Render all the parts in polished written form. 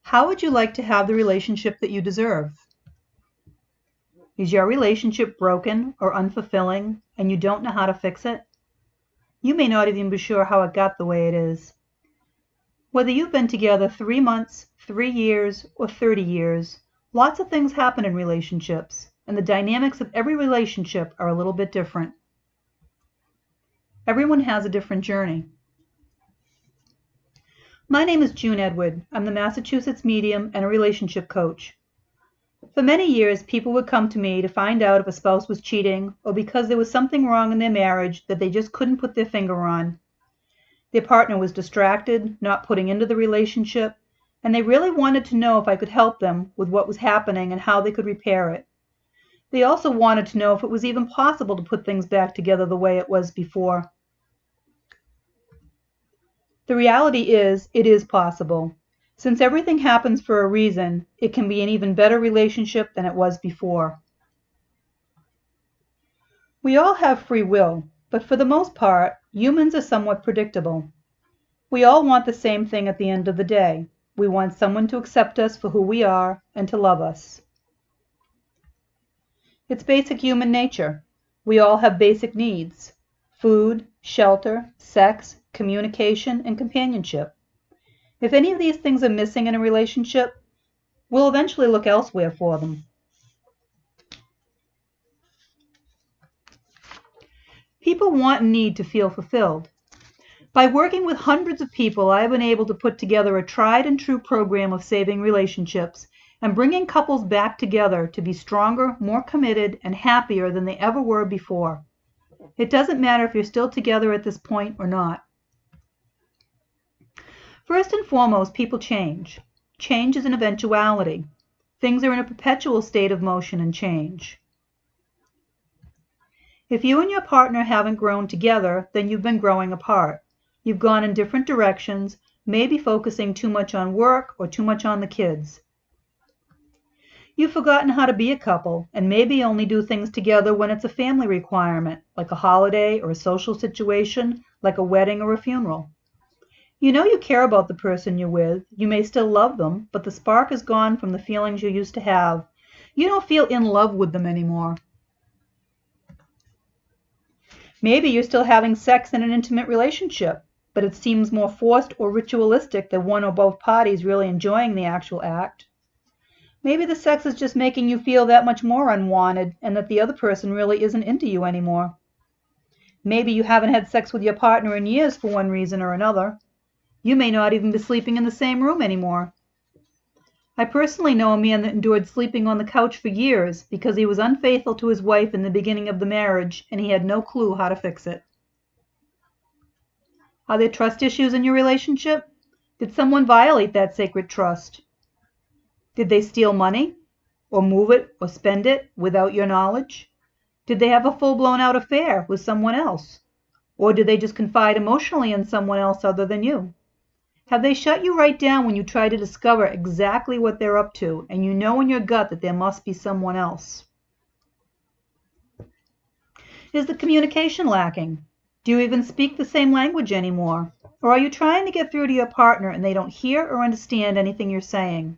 How would you like to have the relationship that you deserve? Is your relationship broken or unfulfilling and you don't know how to fix it? You may not even be sure how it got the way it is. Whether you've been together 3 months, 3 years, or 30 years, lots of things happen in relationships, and the dynamics of every relationship are a little bit different. Everyone has a different journey. My name is June Edward. I'm the Massachusetts medium and a relationship coach. For many years, people would come to me to find out if a spouse was cheating or because there was something wrong in their marriage that they just couldn't put their finger on. Their partner was distracted, not putting into the relationship, and they really wanted to know if I could help them with what was happening and how they could repair it. They also wanted to know if it was even possible to put things back together the way it was before. The reality is, it is possible. Since everything happens for a reason, it can be an even better relationship than it was before. We all have free will, but for the most part, humans are somewhat predictable. We all want the same thing at the end of the day. We want someone to accept us for who we are and to love us. It's basic human nature. We all have basic needs: food, shelter, sex, communication, and companionship. If any of these things are missing in a relationship, we'll eventually look elsewhere for them. People want and need to feel fulfilled. By working with hundreds of people, I have been able to put together a tried and true program of saving relationships and bringing couples back together to be stronger, more committed, and happier than they ever were before. It doesn't matter if you're still together at this point or not. First and foremost, people change. Change is an eventuality. Things are in a perpetual state of motion and change. If you and your partner haven't grown together, then you've been growing apart. You've gone in different directions, maybe focusing too much on work or too much on the kids. You've forgotten how to be a couple and maybe only do things together when it's a family requirement, like a holiday or a social situation, like a wedding or a funeral. You know you care about the person you're with. You may still love them, but the spark is gone from the feelings you used to have. You don't feel in love with them anymore. Maybe you're still having sex in an intimate relationship, but it seems more forced or ritualistic than one or both parties really enjoying the actual act. Maybe the sex is just making you feel that much more unwanted and that the other person really isn't into you anymore. Maybe you haven't had sex with your partner in years for one reason or another. You may not even be sleeping in the same room anymore. I personally know a man that endured sleeping on the couch for years because he was unfaithful to his wife in the beginning of the marriage and he had no clue how to fix it. Are there trust issues in your relationship? Did someone violate that sacred trust? Did they steal money, or move it, or spend it without your knowledge? Did they have a full-blown out affair with someone else? Or did they just confide emotionally in someone else other than you? Have they shut you right down when you try to discover exactly what they're up to, and you know in your gut that there must be someone else? Is the communication lacking? Do you even speak the same language anymore? Or are you trying to get through to your partner and they don't hear or understand anything you're saying?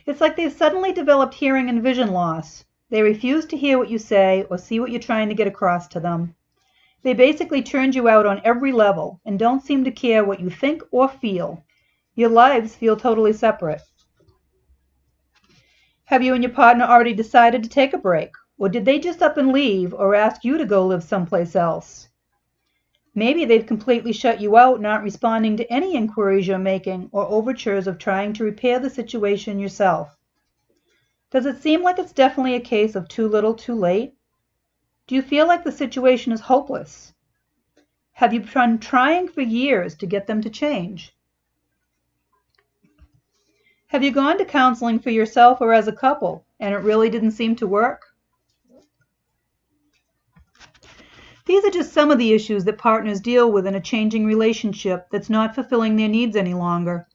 It's like they've suddenly developed hearing and vision loss. They refuse to hear what you say or see what you're trying to get across to them. They basically turned you out on every level and don't seem to care what you think or feel. Your lives feel totally separate. Have you and your partner already decided to take a break? Or did they just up and leave or ask you to go live someplace else? Maybe they've completely shut you out, not responding to any inquiries you're making or overtures of trying to repair the situation yourself. Does it seem like it's definitely a case of too little, too late? Do you feel like the situation is hopeless? Have you been trying for years to get them to change? Have you gone to counseling for yourself or as a couple, and it really didn't seem to work? These are just some of the issues that partners deal with in a changing relationship that's not fulfilling their needs any longer.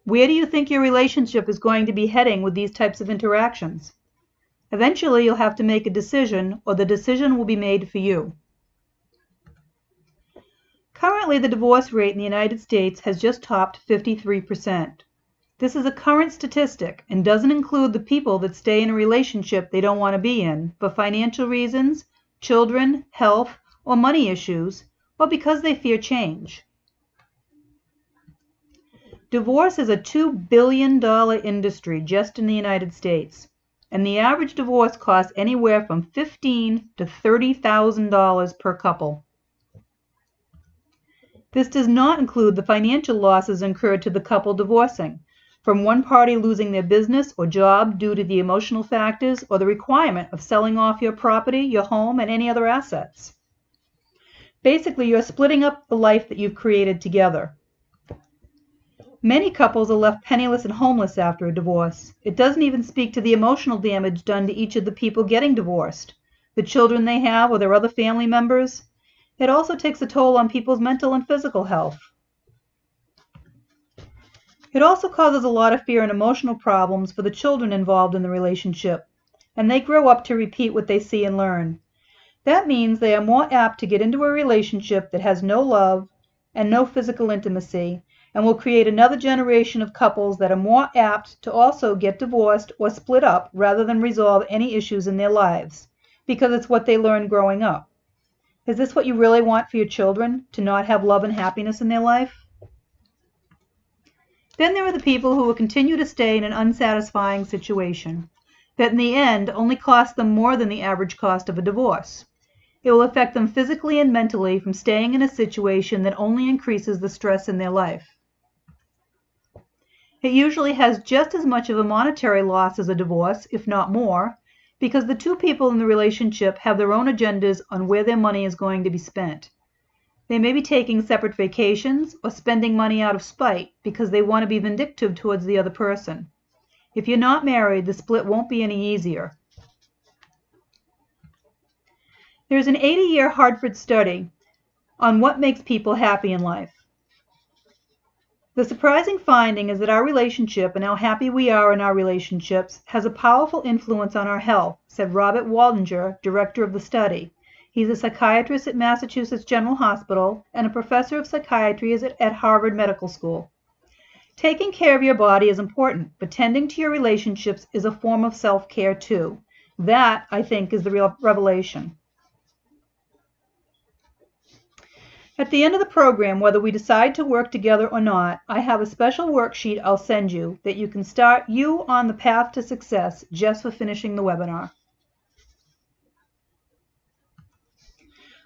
Where do you think your relationship is going to be heading with these types of interactions? Eventually, you'll have to make a decision, or the decision will be made for you. Currently, the divorce rate in the United States has just topped 53%. This is a current statistic and doesn't include the people that stay in a relationship they don't want to be in for financial reasons, children, health, or money issues, or because they fear change. Divorce is a $2 billion industry just in the United States, and the average divorce costs anywhere from $15,000 to $30,000 per couple. This does not include the financial losses incurred to the couple divorcing, from one party losing their business or job due to the emotional factors or the requirement of selling off your property, your home, and any other assets. Basically, you're splitting up the life that you've created together. Many couples are left penniless and homeless after a divorce. It doesn't even speak to the emotional damage done to each of the people getting divorced, the children they have or their other family members. It also takes a toll on people's mental and physical health. It also causes a lot of fear and emotional problems for the children involved in the relationship, and they grow up to repeat what they see and learn. That means they are more apt to get into a relationship that has no love and no physical intimacy, and will create another generation of couples that are more apt to also get divorced or split up rather than resolve any issues in their lives, because it's what they learned growing up. Is this what you really want for your children, to not have love and happiness in their life? Then there are the people who will continue to stay in an unsatisfying situation that in the end only costs them more than the average cost of a divorce. It will affect them physically and mentally from staying in a situation that only increases the stress in their life. It usually has just as much of a monetary loss as a divorce, if not more, because the two people in the relationship have their own agendas on where their money is going to be spent. They may be taking separate vacations or spending money out of spite because they want to be vindictive towards the other person. If you're not married, the split won't be any easier. There's an 80-year Hartford study on what makes people happy in life. The surprising finding is that our relationship and how happy we are in our relationships has a powerful influence on our health, said Robert Waldinger, director of the study. He's a psychiatrist at Massachusetts General Hospital and a professor of psychiatry at Harvard Medical School. Taking care of your body is important, but tending to your relationships is a form of self-care too. That, I think, is the real revelation. At the end of the program, whether we decide to work together or not, I have a special worksheet I'll send you that you can start you on the path to success just for finishing the webinar.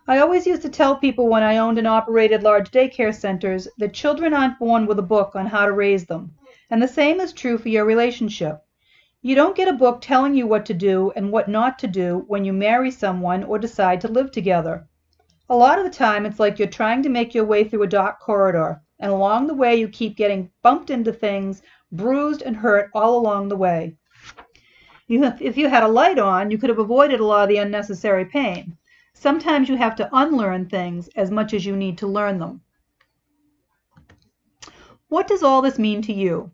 I always used to tell people when I owned and operated large daycare centers that children aren't born with a book on how to raise them, and the same is true for your relationship. You don't get a book telling you what to do and what not to do when you marry someone or decide to live together. A lot of the time, it's like you're trying to make your way through a dark corridor, and along the way you keep getting bumped into things, bruised and hurt all along the way. If you had a light on, you could have avoided a lot of the unnecessary pain. Sometimes you have to unlearn things as much as you need to learn them. What does all this mean to you?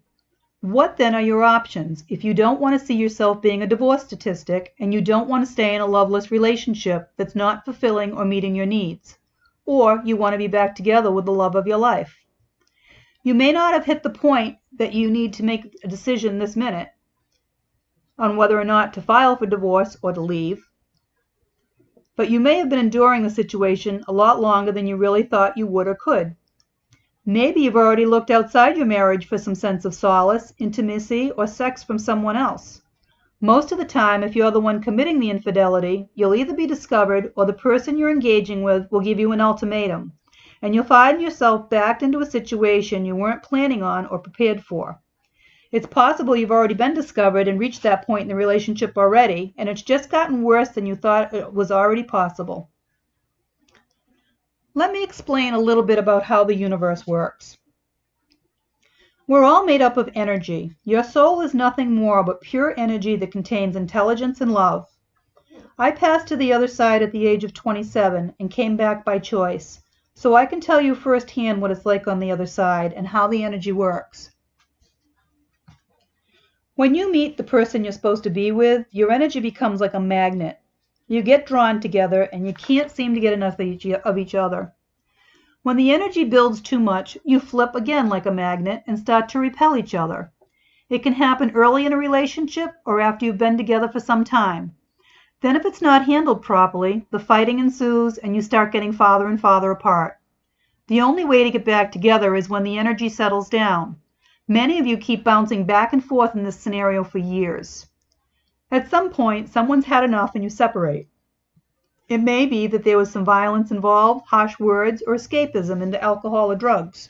What then are your options if you don't want to see yourself being a divorce statistic and you don't want to stay in a loveless relationship that's not fulfilling or meeting your needs? Or you want to be back together with the love of your life? You may not have hit the point that you need to make a decision this minute on whether or not to file for divorce or to leave, but you may have been enduring the situation a lot longer than you really thought you would or could. Maybe you've already looked outside your marriage for some sense of solace, intimacy, or sex from someone else. Most of the time, if you're the one committing the infidelity, you'll either be discovered or the person you're engaging with will give you an ultimatum, and you'll find yourself backed into a situation you weren't planning on or prepared for. It's possible you've already been discovered and reached that point in the relationship already, and it's just gotten worse than you thought it was already possible. Let me explain a little bit about how the universe works. We're all made up of energy. Your soul is nothing more but pure energy that contains intelligence and love. I passed to the other side at the age of 27 and came back by choice, so I can tell you firsthand what it's like on the other side and how the energy works. When you meet the person you're supposed to be with, your energy becomes like a magnet. You get drawn together and you can't seem to get enough of each other. When the energy builds too much, you flip again like a magnet and start to repel each other. It can happen early in a relationship or after you've been together for some time. Then if it's not handled properly, the fighting ensues and you start getting farther and farther apart. The only way to get back together is when the energy settles down. Many of you keep bouncing back and forth in this scenario for years. At some point, someone's had enough and you separate. It may be that there was some violence involved, harsh words, or escapism into alcohol or drugs.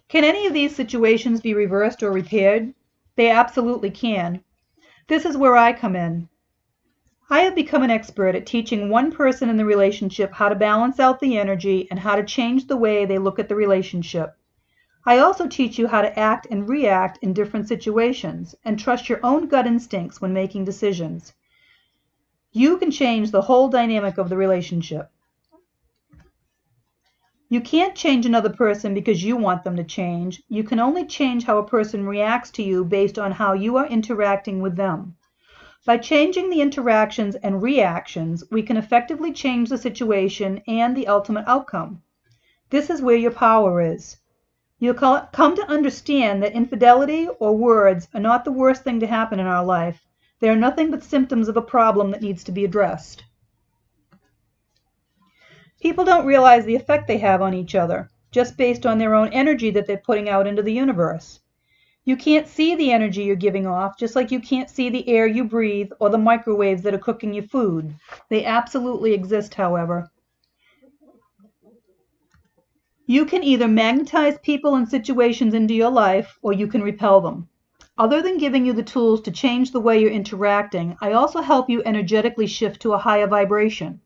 Can any of these situations be reversed or repaired? They absolutely can. This is where I come in. I have become an expert at teaching one person in the relationship how to balance out the energy and how to change the way they look at the relationship. I also teach you how to act and react in different situations and trust your own gut instincts when making decisions. You can change the whole dynamic of the relationship. You can't change another person because you want them to change. You can only change how a person reacts to you based on how you are interacting with them. By changing the interactions and reactions, we can effectively change the situation and the ultimate outcome. This is where your power is. You'll come to understand that infidelity or words are not the worst thing to happen in our life. They are nothing but symptoms of a problem that needs to be addressed. People don't realize the effect they have on each other, just based on their own energy that they're putting out into the universe. You can't see the energy you're giving off, just like you can't see the air you breathe or the microwaves that are cooking your food. They absolutely exist, however. You can either magnetize people and situations into your life, or you can repel them. Other than giving you the tools to change the way you're interacting, I also help you energetically shift to a higher vibration,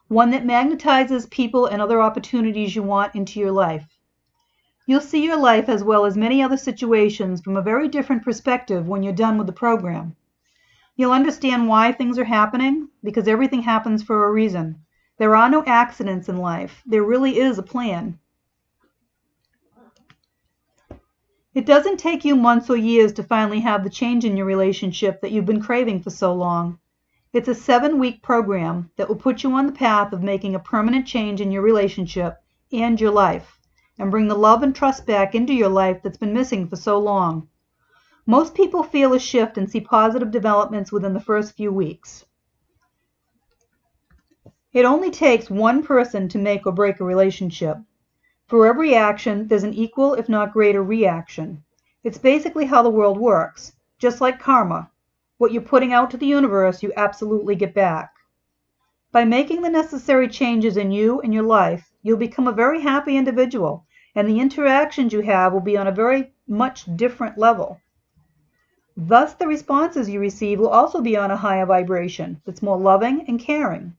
one that magnetizes people and other opportunities you want into your life. You'll see your life as well as many other situations from a very different perspective when you're done with the program. You'll understand why things are happening, because everything happens for a reason. There are no accidents in life. There really is a plan. It doesn't take you months or years to finally have the change in your relationship that you've been craving for so long. It's a 7-week program that will put you on the path of making a permanent change in your relationship and your life, and bring the love and trust back into your life that's been missing for so long. Most people feel a shift and see positive developments within the first few weeks. It only takes one person to make or break a relationship. For every action, there's an equal, if not greater, reaction. It's basically how the world works, just like karma. What you're putting out to the universe, you absolutely get back. By making the necessary changes in you and your life, you'll become a very happy individual, and the interactions you have will be on a very much different level. Thus, the responses you receive will also be on a higher vibration that's more loving and caring.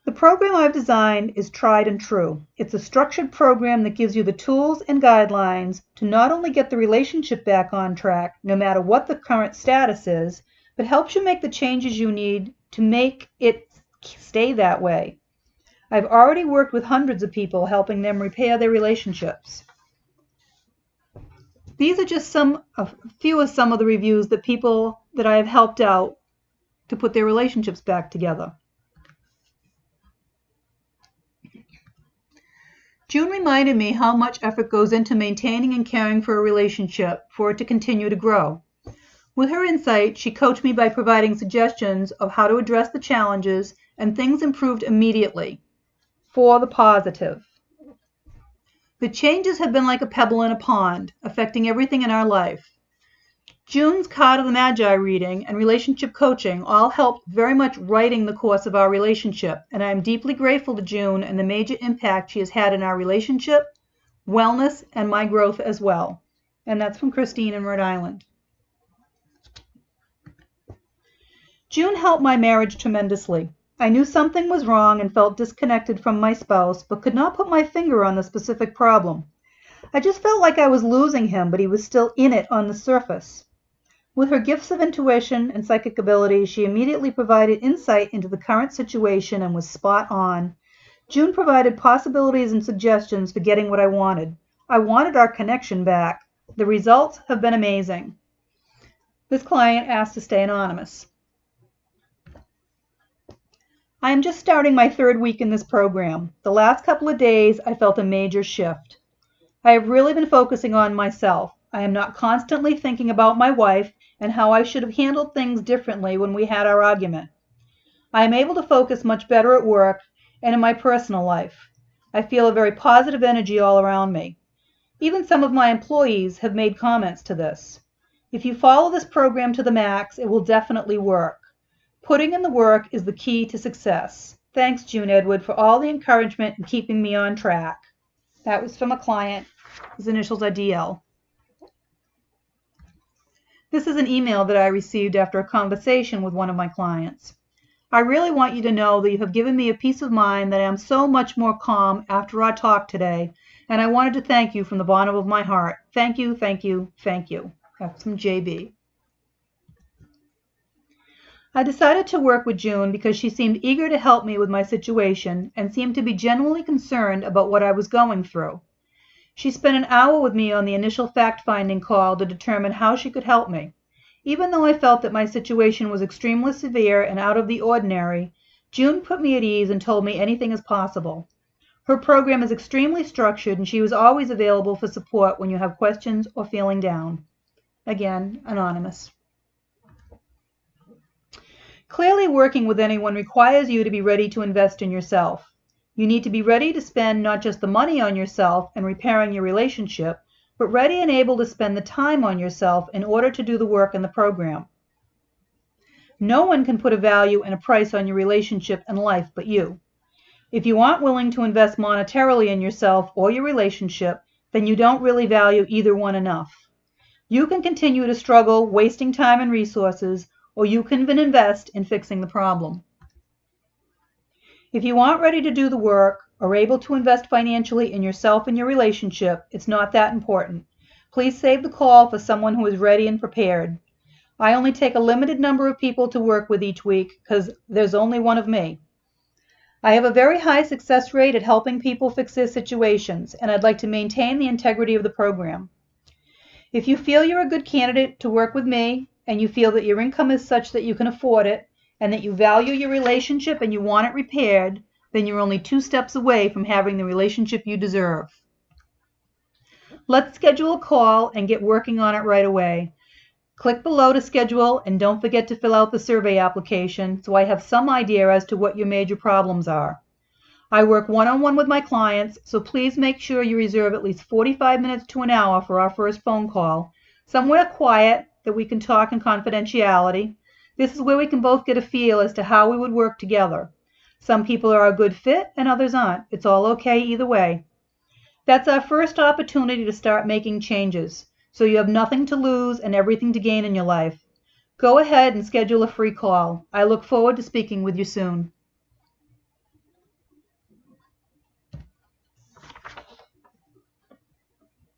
The program I've designed is tried and true. It's a structured program that gives you the tools and guidelines to not only get the relationship back on track, no matter what the current status is, but helps you make the changes you need to make it stay that way. I've already worked with hundreds of people helping them repair their relationships. These are just a few of some of the reviews that people that I have helped out to put their relationships back together. June reminded me how much effort goes into maintaining and caring for a relationship for it to continue to grow. With her insight, she coached me by providing suggestions of how to address the challenges, and things improved immediately, for the positive. The changes have been like a pebble in a pond, affecting everything in our life. June's Card of the Magi reading and relationship coaching all helped very much writing the course of our relationship, and I am deeply grateful to June and the major impact she has had in our relationship, wellness, and my growth as well. And that's from Christine in Rhode Island. June helped my marriage tremendously. I knew something was wrong and felt disconnected from my spouse, but could not put my finger on the specific problem. I just felt like I was losing him, but he was still in it on the surface. With her gifts of intuition and psychic ability, she immediately provided insight into the current situation and was spot on. June provided possibilities and suggestions for getting what I wanted. I wanted our connection back. The results have been amazing. This client asked to stay anonymous. I am just starting my third week in this program. The last couple of days, I felt a major shift. I have really been focusing on myself. I am not constantly thinking about my wife and how I should have handled things differently when we had our argument. I am able to focus much better at work and in my personal life. I feel a very positive energy all around me. Even some of my employees have made comments to this. If you follow this program to the max, it will definitely work. Putting in the work is the key to success. Thanks, June Edward, for all the encouragement and keeping me on track. That was from a client. His initials are DL. This is an email that I received after a conversation with one of my clients. I really want you to know that you have given me a peace of mind, that I am so much more calm after our talk today, and I wanted to thank you from the bottom of my heart. Thank you, thank you, thank you. That's from JB. I decided to work with June because she seemed eager to help me with my situation and seemed to be genuinely concerned about what I was going through. She spent an hour with me on the initial fact-finding call to determine how she could help me. Even though I felt that my situation was extremely severe and out of the ordinary, June put me at ease and told me anything is possible. Her program is extremely structured, and she was always available for support when you have questions or feeling down. Again, anonymous. Clearly, working with anyone requires you to be ready to invest in yourself. You need to be ready to spend not just the money on yourself and repairing your relationship, but ready and able to spend the time on yourself in order to do the work in the program. No one can put a value and a price on your relationship and life but you. If you aren't willing to invest monetarily in yourself or your relationship, then you don't really value either one enough. You can continue to struggle, wasting time and resources, or you can invest in fixing the problem. If you aren't ready to do the work or able to invest financially in yourself and your relationship, it's not that important. Please save the call for someone who is ready and prepared. I only take a limited number of people to work with each week because there's only one of me. I have a very high success rate at helping people fix their situations, and I'd like to maintain the integrity of the program. If you feel you're a good candidate to work with me, and you feel that your income is such that you can afford it, and that you value your relationship and you want it repaired, then you're only 2 steps away from having the relationship you deserve. Let's schedule a call and get working on it right away. Click below to schedule, and don't forget to fill out the survey application so I have some idea as to what your major problems are. I work one-on-one with my clients, so please make sure you reserve at least 45 minutes to an hour for our first phone call, somewhere quiet that we can talk in confidentiality. This is where we can both get a feel as to how we would work together. Some people are a good fit and others aren't. It's all okay either way. That's our first opportunity to start making changes, so you have nothing to lose and everything to gain in your life. Go ahead and schedule a free call. I look forward to speaking with you soon.